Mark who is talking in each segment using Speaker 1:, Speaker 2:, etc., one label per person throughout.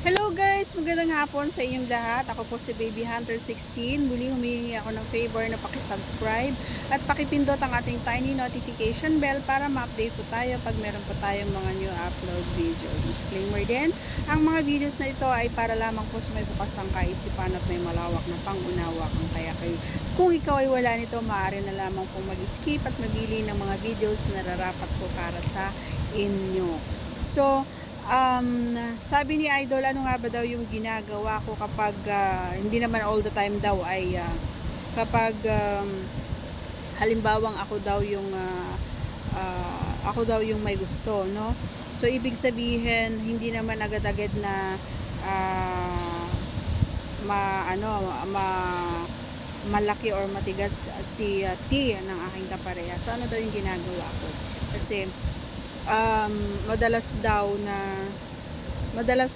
Speaker 1: Hello guys! Magandang hapon sa inyong lahat. Ako po si Baby Hunter 16. Muli humihingi ako ng favor na pakisubscribe at pakipindot ang ating tiny notification bell para ma-update po tayo pag meron po tayong mga new upload videos. Disclaimer din, ang mga videos na ito ay para lamang po sa may bukas ang kaisipan at may malawak na pangunawa kung kaya kayo. Kung ikaw ay wala nito, maaari na lamang pong mag-skip at magili ng mga videos na nararapat po para sa inyo. So, sabi ni Idol, ano nga ba daw yung ginagawa ko kapag hindi naman all the time daw ay kapag halimbawang ako daw yung may gusto, no? So ibig sabihin hindi naman agad-agad na ma ano ma malaki or matigas si T ng aking kapareha. So ano daw yung ginagawa ko? Kasi madalas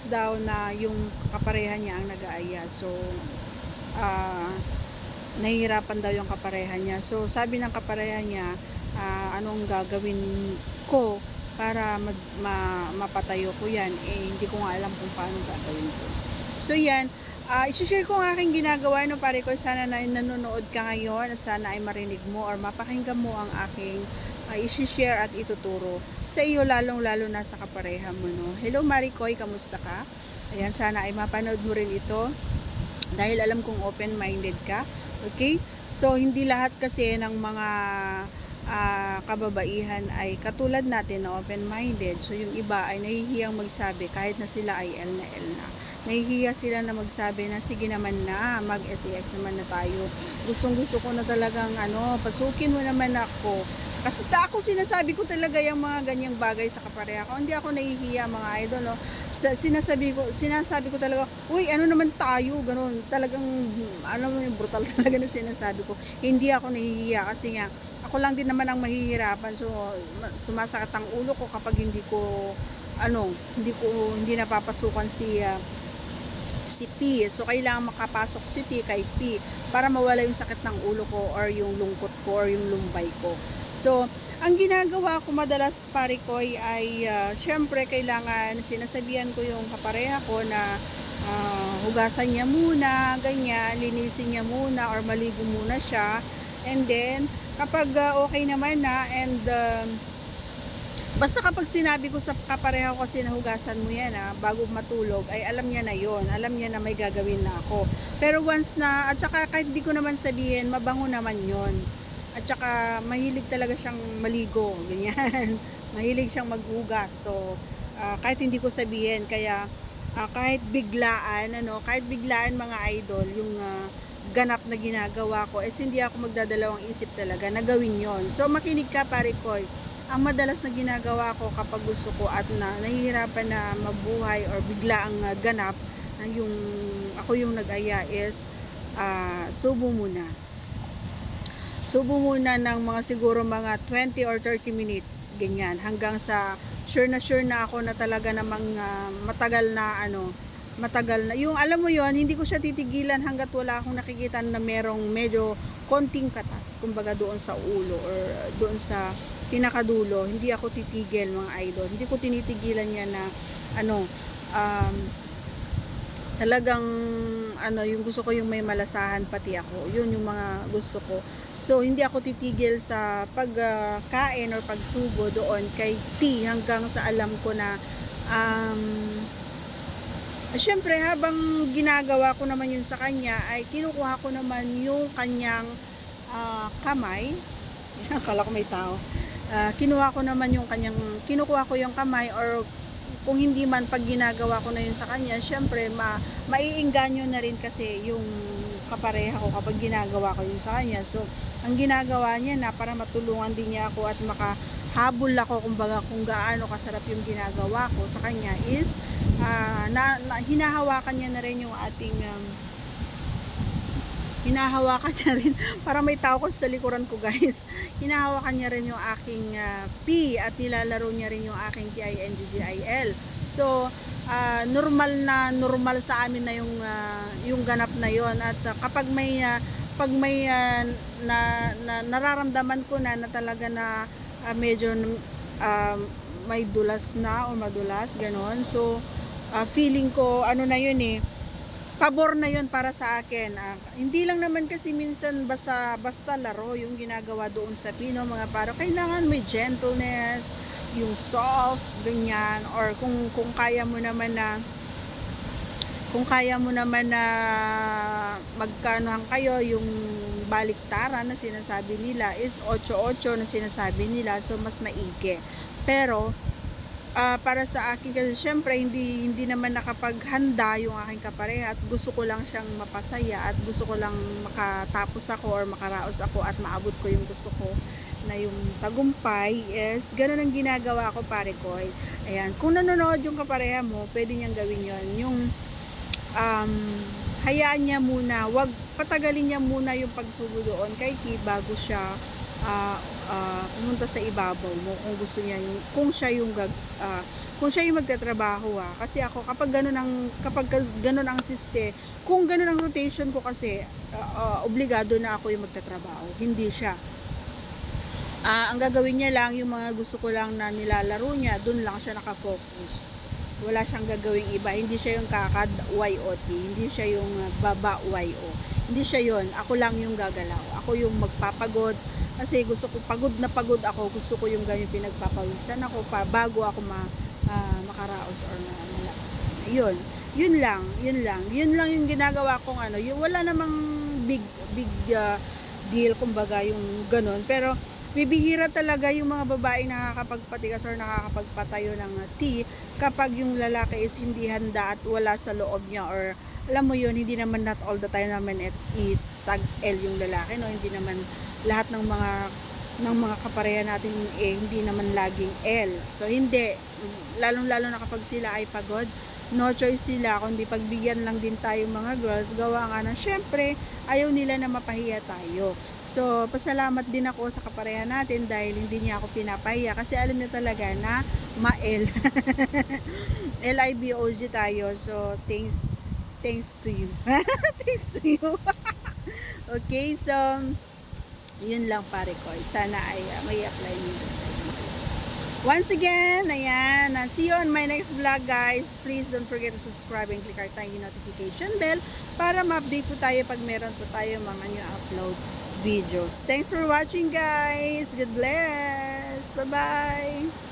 Speaker 1: daw na yung kapareha niya ang nag-aaya. So nahihirapan daw yung kapareha niya. So sabi ng kapareha niya, anong gagawin ko para mapatayo ko yan. Hindi ko nga alam kung paano gagawin ko. So yan, i-share ko ang aking ginagawa, no, pare ko. Sana na nanonood ka ngayon at sana ay marinig mo or mapakinggan mo ang aking i-share at ituturo sa iyo, lalong-lalo na sa kapareha mo, no. Hello Maricoy, kamusta ka? Ayan, sana ay mapanood mo rin ito dahil alam kong open-minded ka. Okay? So, hindi lahat kasi ng mga kababaihan ay katulad natin na open-minded. So, yung iba ay nahihiyang magsabi kahit na sila ay L na L na. Nahihiya sila na magsabi na sige naman na, mag-SEX naman na tayo. Gustong-gusto ko na talagang pasukin mo naman ako. Kasi ako sinasabi ko talaga yung mga ganyang bagay sa kapareha ko. Hindi ako nahihiya, mga idol, no. Sinasabi ko talaga, uy, ano naman tayo, ganun. Talagang brutal talaga na sinasabi ko. Hindi ako nahihiya kasi nga ako lang din naman ang mahihirapan. So sumasakit ang ulo ko kapag hindi napapasukan si P. So, kailangan makapasok si T kay P para mawala yung sakit ng ulo ko or yung lungkot ko or yung lumbay ko. So, ang ginagawa ko madalas, pare ko, ay syempre kailangan sinasabihan ko yung kapareha ko na hugasan niya muna, ganyan, linisin niya muna or maligo muna siya. And then, kapag okay naman na and basta kapag sinabi ko sa kapareha ko kasi nahugasan mo yan bago matulog, ay alam niya na yon, alam niya na may gagawin na ako. Pero once na, at saka kahit di ko naman sabihin, mabango naman yon. At saka mahilig talaga siyang maligo, ganyan. Mahilig siyang maghugas. So kahit hindi ko sabihin, kaya kahit biglaan mga idol, yung ganap na ginagawa ko, hindi ako magdadalawang isip talaga na gawin yon. So makinig ka, pare ko. Ang madalas na ginagawa ko kapag gusto ko at nahihirapan na mabuhay or bigla ang ganap na ako yung nag-aya is subo muna ng mga siguro mga 20 or 30 minutes, ganyan, hanggang sa sure na ako na talaga namang matagal na yung alam mo yon, hindi ko siya titigilan hanggat wala akong nakikita na merong medyo konting katas, kumbaga doon sa ulo or doon sa pinakadulo. Hindi ako titigil, mga idol. Hindi ko tinitigilan yan na talagang yung gusto ko yung may malasahan pati ako. Yun yung mga gusto ko. So hindi ako titigil sa pagkain or pagsubo doon kay T hanggang sa alam ko na syempre habang ginagawa ko naman yun sa kanya ay kinukuha ko naman yung kanyang kamay. Akala ko may tao. Kinukuha ko yung kamay, or kung hindi man, pag ginagawa ko na yun sa kanya, syempre maiinganyo na rin kasi yung kapareha ko kapag ginagawa ko yun sa kanya. So ang ginagawa niya na para matulungan din niya ako at makahabol ako kumbaga kung gaano kasarap yung ginagawa ko sa kanya is hinahawakan niya na rin yung ating hinahawakan niya rin, para may tao ko sa likuran ko, guys. Hinahawakan niya rin yung aking P at nilalaro niya rin yung aking TINGGIL. So normal sa amin na yung ganap na yon. At kapag may nararamdaman ko na talaga na medyo may dulas na o madulas, ganon. So feeling ko ano na yun eh, pabor na yun para sa akin. Hindi lang naman kasi minsan basta laro yung ginagawa doon sa Pino mga paro. Kailangan may gentleness, yung soft, ganyan, or kung kaya mo naman na magkanuhan kayo, yung baliktaran na sinasabi nila is 8-8 na sinasabi nila, so mas maigi. Pero para sa akin kasi syempre hindi naman nakapaghanda yung aking kapareha at gusto ko lang siyang mapasaya at gusto ko lang makatapos ako or makaraos ako at maabot ko yung gusto ko na yung tagumpay. Is ganun ang ginagawa ko, pare ko. Ayan, kung nanonood yung kapareha mo, pwede niyang gawin yon, yung hayaan niya muna, wag patagalin niya muna yung pagsubo doon kay T bago siya pumunta sa ibabaw mo, kung gusto niya yung kung siya yung magtatrabaho kasi ako kapag ganun ang siste, kung ganun ang rotation ko kasi obligado na ako yung magtatrabaho, hindi siya. Ang gagawin niya lang yung mga gusto ko lang na nilalaro niya, dun lang siya nakafocus. Wala siyang gagawing iba, hindi siya yung kakad YOT, hindi siya yung baba YO, hindi siya yon. Ako lang yung gagalaw, ako yung magpapagod kasi gusto ko, pagod ako, gusto ko yung ganyan pinagpapawisan ako bago ako makaraos or malakas. Yun lang yung ginagawa kong wala namang big deal kumbaga yung ganun, pero bibihira talaga yung mga babaeng nakakapagpatigas or nakakapagpatayo ng tea kapag yung lalaki is hindi handa at wala sa loob niya, or alam mo yun, hindi naman not all the time naman it is tag L yung lalaki, no? Hindi naman lahat ng mga kapareha natin hindi naman laging L. So hindi, lalong-lalo na kapag sila ay pagod, no choice sila kundi pagbigyan lang din tayo mga girls, gawa nga na syempre ayaw nila na mapahiya tayo. So pasalamat din ako sa kapareha natin dahil hindi niya ako pinapahiya kasi alam niya talaga na ma-L LIBOG tayo. So thanks to you thanks to you okay, so yun lang, pare ko, sana ay may apply nyo sa inyo. Once again, ayan, see you on my next vlog, guys. Please don't forget to subscribe and click our tiny notification bell para ma-update po tayo pag meron po tayo mga new upload videos. Thanks for watching, guys. God bless. Bye bye.